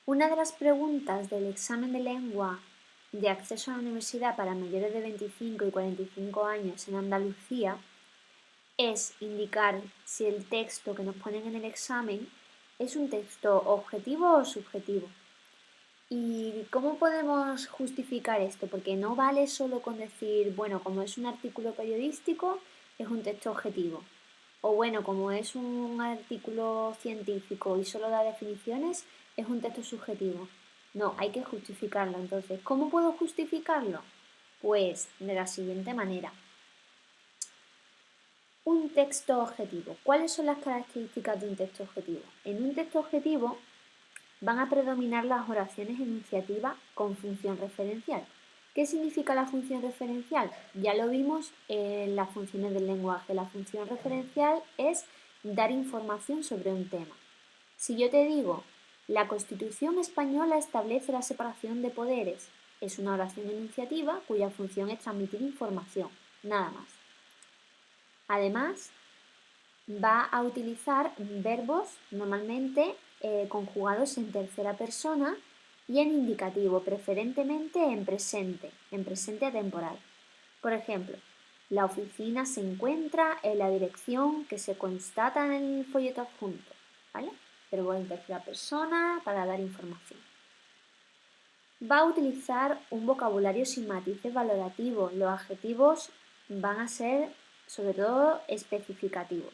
Una de las preguntas del examen de lengua de acceso a la universidad para mayores de 25 y 45 años en Andalucía es indicar si el texto que nos ponen en el examen es un texto objetivo o subjetivo. ¿Y cómo podemos justificar esto? Porque no vale solo con decir, bueno, como es un artículo periodístico, es un texto objetivo. O bueno, como es un artículo científico y solo da definiciones, es un texto subjetivo. No, hay que justificarlo. Entonces, ¿cómo puedo justificarlo? Pues de la siguiente manera. Un texto objetivo. ¿Cuáles son las características de un texto objetivo? En un texto objetivo van a predominar las oraciones enunciativas con función referencial. ¿Qué significa la función referencial? Ya lo vimos en las funciones del lenguaje. La función referencial es dar información sobre un tema. Si yo te digo, la Constitución española establece la separación de poderes, es una oración enunciativa cuya función es transmitir información, nada más. Además, va a utilizar verbos normalmente conjugados en tercera persona y en indicativo, preferentemente en presente atemporal. Por ejemplo, la oficina se encuentra en la dirección que se constata en el folleto adjunto, ¿vale? Verbo en tercera persona para dar información. Va a utilizar un vocabulario sin matices valorativos. Los adjetivos van a ser, sobre todo, especificativos.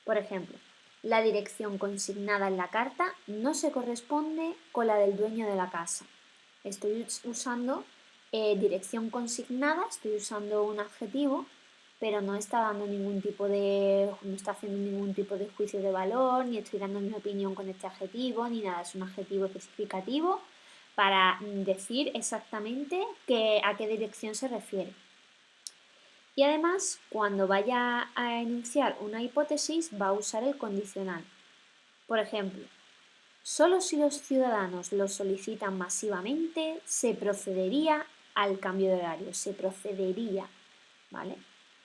Por ejemplo, la dirección consignada en la carta no se corresponde con la del dueño de la casa. Estoy usando dirección consignada, estoy usando un adjetivo, pero no está dando no está haciendo ningún tipo de juicio de valor, ni estoy dando mi opinión con este adjetivo, ni nada, es un adjetivo especificativo para decir exactamente a qué dirección se refiere. Y además, cuando vaya a enunciar una hipótesis, va a usar el condicional. Por ejemplo, solo si los ciudadanos lo solicitan masivamente, se procedería al cambio de horario. Se procedería, ¿vale?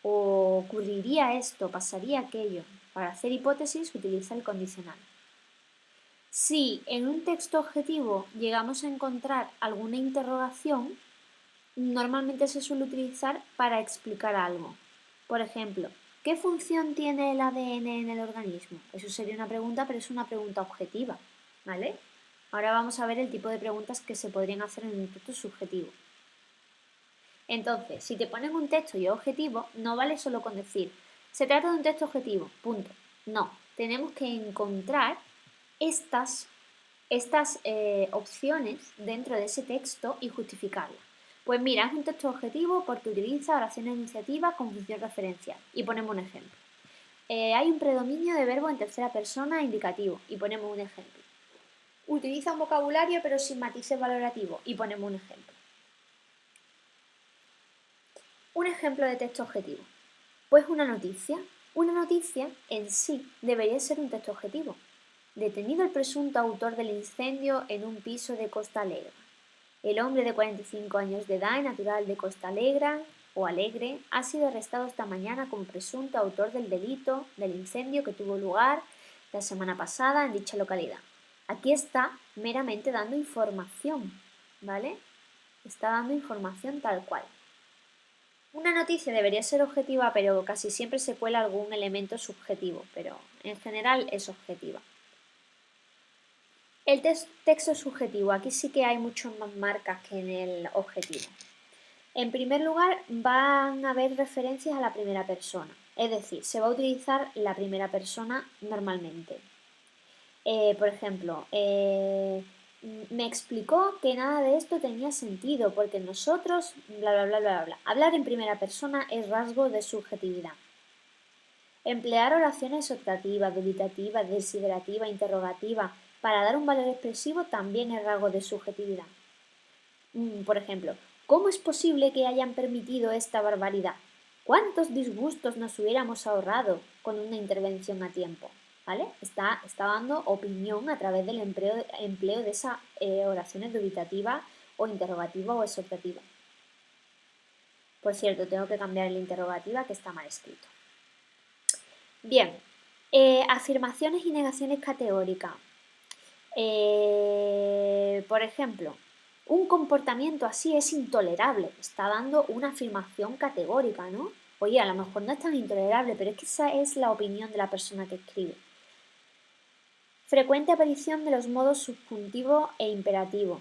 O ocurriría esto, pasaría aquello. Para hacer hipótesis utiliza el condicional. Si en un texto objetivo llegamos a encontrar alguna interrogación, normalmente se suele utilizar para explicar algo. Por ejemplo, ¿qué función tiene el ADN en el organismo? Eso sería una pregunta, pero es una pregunta objetiva, ¿vale? Ahora vamos a ver el tipo de preguntas que se podrían hacer en un texto subjetivo. Entonces, si te ponen un texto y es objetivo, no vale solo con decir, se trata de un texto objetivo, punto. No, tenemos que encontrar estas opciones dentro de ese texto y justificarlas. Pues mira, es un texto objetivo porque utiliza oraciones enunciativas con función referencial. Y ponemos un ejemplo. Hay un predominio de verbo en tercera persona indicativo. Y ponemos un ejemplo. Utiliza un vocabulario pero sin matices valorativos. Y ponemos un ejemplo. Un ejemplo de texto objetivo. Pues una noticia. Una noticia en sí debería ser un texto objetivo. Detenido el presunto autor del incendio en un piso de Costa Alegre. El hombre de 45 años de edad, natural de Costa Alegre, ha sido arrestado esta mañana como presunto autor del delito del incendio que tuvo lugar la semana pasada en dicha localidad. Aquí está meramente dando información, ¿vale? Está dando información tal cual. Una noticia debería ser objetiva, pero casi siempre se cuela algún elemento subjetivo, pero en general es objetiva. El texto subjetivo, aquí sí que hay muchas más marcas que en el objetivo. En primer lugar, van a haber referencias a la primera persona, es decir, se va a utilizar la primera persona normalmente. Por ejemplo, me explicó que nada de esto tenía sentido porque nosotros, bla, bla, bla, bla, bla. Hablar en primera persona es rasgo de subjetividad. Emplear oraciones optativas, dubitativas, desiderativas, interrogativas para dar un valor expresivo también es rasgo de subjetividad. Por ejemplo, ¿cómo es posible que hayan permitido esta barbaridad? ¿Cuántos disgustos nos hubiéramos ahorrado con una intervención a tiempo? ¿Vale? Está dando opinión a través del empleo de esas oraciones dubitativas o interrogativas o exhortativas. Por cierto, tengo que cambiar el interrogativa que está mal escrito. Bien, afirmaciones y negaciones categóricas. Por ejemplo, un comportamiento así es intolerable. Está dando una afirmación categórica, ¿no? Oye, a lo mejor no es tan intolerable, pero es que esa es la opinión de la persona que escribe. Frecuente aparición de los modos subjuntivo e imperativo.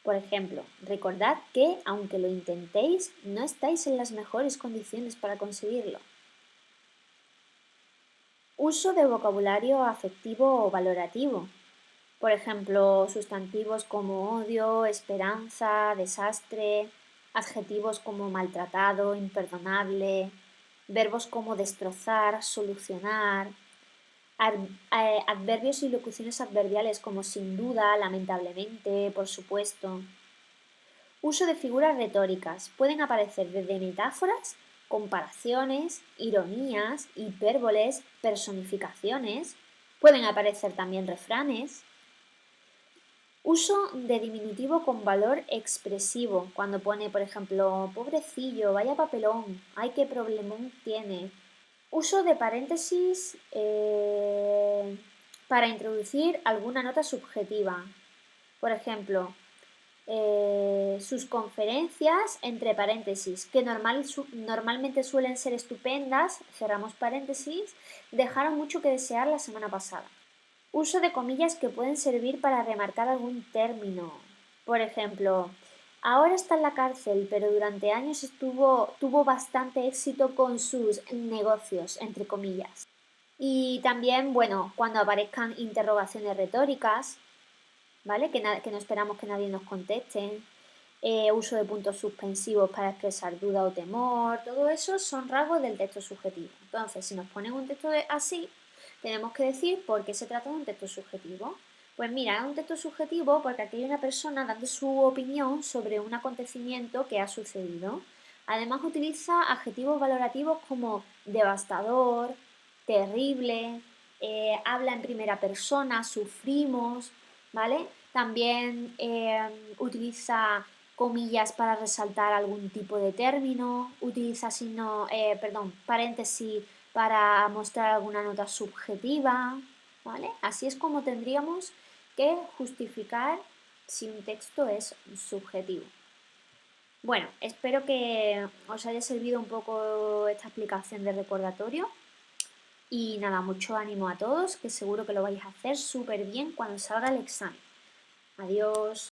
Por ejemplo, recordad que, aunque lo intentéis, no estáis en las mejores condiciones para conseguirlo. Uso de vocabulario afectivo o valorativo. Por ejemplo, sustantivos como odio, esperanza, desastre, adjetivos como maltratado, imperdonable, verbos como destrozar, solucionar, adverbios y locuciones adverbiales como sin duda, lamentablemente, por supuesto. Uso de figuras retóricas. Pueden aparecer desde metáforas, comparaciones, ironías, hipérboles, personificaciones. Pueden aparecer también refranes. Uso de diminutivo con valor expresivo. Cuando pone, por ejemplo, pobrecillo, vaya papelón, ay, qué problemón tiene. Uso de paréntesis para introducir alguna nota subjetiva. Por ejemplo, sus conferencias, entre paréntesis, que normalmente suelen ser estupendas, cerramos paréntesis, dejaron mucho que desear la semana pasada. Uso de comillas que pueden servir para remarcar algún término. Por ejemplo, ahora está en la cárcel, pero durante años tuvo bastante éxito con sus negocios, entre comillas. Y también, bueno, cuando aparezcan interrogaciones retóricas, ¿vale? Que no esperamos que nadie nos conteste. Uso de puntos suspensivos para expresar duda o temor. Todo eso son rasgos del texto subjetivo. Entonces, si nos ponen un texto así, tenemos que decir por qué se trata de un texto subjetivo. Pues mira, es un texto subjetivo porque aquí hay una persona dando su opinión sobre un acontecimiento que ha sucedido. Además utiliza adjetivos valorativos como devastador, terrible, habla en primera persona, sufrimos, ¿vale? También utiliza comillas para resaltar algún tipo de término, utiliza paréntesis para mostrar alguna nota subjetiva, ¿vale? Así es como tendríamos que justificar si un texto es subjetivo. Bueno, espero que os haya servido un poco esta explicación de recordatorio y nada, mucho ánimo a todos, que seguro que lo vais a hacer súper bien cuando salga el examen. Adiós.